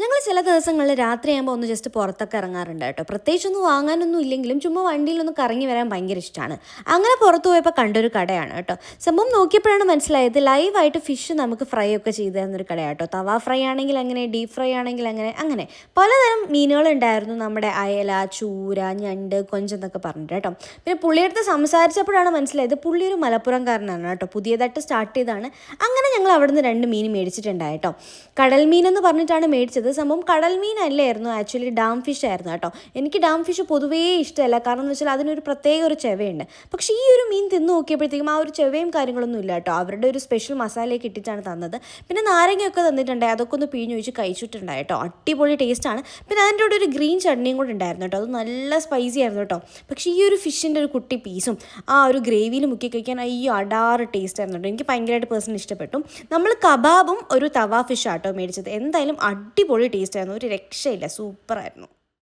ഞങ്ങൾ ചില ദിവസങ്ങളിൽ രാത്രിയാകുമ്പോൾ ഒന്ന് ജസ്റ്റ് പുറത്തൊക്കെ ഇറങ്ങാറുണ്ട് കേട്ടോ. പ്രത്യേകിച്ചൊന്നും വാങ്ങാനൊന്നും ഇല്ലെങ്കിലും ചുമ്മാ വണ്ടിയിലൊന്ന് കറങ്ങി വരാൻ ഭയങ്കര ഇഷ്ടമാണ്. അങ്ങനെ പുറത്ത് പോയപ്പോൾ കണ്ടൊരു കടയാണ് കേട്ടോ. സംഭവം നോക്കിയപ്പോഴാണ് മനസ്സിലായത് ലൈവായിട്ട് ഫിഷ് നമുക്ക് ഫ്രൈ ഒക്കെ ചെയ്ത് തരുന്നൊരു കടയാണ് കേട്ടോ. തവ ഫ്രൈ ആണെങ്കിൽ അങ്ങനെ, ഡീപ്പ് ഫ്രൈ ആണെങ്കിൽ അങ്ങനെ പലതരം മീനുകളുണ്ടായിരുന്നു. നമ്മുടെ അയല, ചൂര, ഞണ്ട്, കൊഞ്ചെന്നൊക്കെ പറഞ്ഞിട്ട് കേട്ടോ. പിന്നെ പുള്ളിയെടുത്ത് സംസാരിച്ചപ്പോഴാണ് മനസ്സിലായത് പുള്ളി ഒരു മലപ്പുറംകാരനാണ് കേട്ടോ. പുതിയതായിട്ട് സ്റ്റാർട്ട് ചെയ്താണ്. അങ്ങനെ ഞങ്ങൾ അവിടുന്ന് 2 മീൻ മേടിച്ചിട്ടുണ്ടായി കേട്ടോ. കടൽ മീൻ എന്ന് പറഞ്ഞിട്ടാണ് മേടിച്ചത്. സംഭവം കടൽ മീനല്ലായിരുന്നു, ആക്ച്വലി ഡാം ഫിഷ് ആയിരുന്നു കേട്ടോ. എനിക്ക് ഡാം ഫിഷ് പൊതുവേ ഇഷ്ടമല്ല, കാരണം എന്ന് വെച്ചാൽ അതിനൊരു പ്രത്യേക ഒരു ചെവയുണ്ട്. പക്ഷേ ഈ ഒരു മീൻ തിന്ന് നോക്കിയപ്പോഴത്തേക്കും ആ ഒരു ചെവയും കാര്യങ്ങളൊന്നും ഇല്ല കേട്ടോ. അവരുടെ ഒരു സ്പെഷ്യൽ മസാലയൊക്കെ ഇട്ടിട്ടാണ് തന്നത്. പിന്നെ നാരങ്ങയൊക്കെ തന്നിട്ടുണ്ടായി, അതൊക്കെ ഒന്ന് പിഴിഞ്ഞൊഴിച്ച് കഴിച്ചിട്ടുണ്ടായി കേട്ടോ. അടിപൊളി ടേസ്റ്റാണ്. പിന്നെ അതിൻ്റെ കൂടെ ഒരു ഗ്രീൻ ചട്നിയും കൂടെ ഉണ്ടായിരുന്നു കേട്ടോ. അത് നല്ല സ്പൈസി ആയിരുന്നു കേട്ടോ. പക്ഷേ ഈ ഒരു ഫിഷിൻ്റെ ഒരു കുട്ടി പീസും ആ ഒരു ഗ്രേവിയിൽ മുക്കി കഴിക്കാൻ അയ്യോ അടാറ് ടേസ്റ്റ് ആയിരുന്നു കേട്ടോ. എനിക്ക് ഭയങ്കരമായിട്ട് പേഴ്സണലി ഇഷ്ടപ്പെട്ടു. നമ്മൾ കബാബും ഒരു തവ ഫിഷ് ആട്ടോ മേടിച്ചത്. എന്തായാലും അടിപൊളി ടേസ്റ്റ് ആയിരുന്നു, ഒരു രക്ഷയില്ല, സൂപ്പറായിരുന്നു.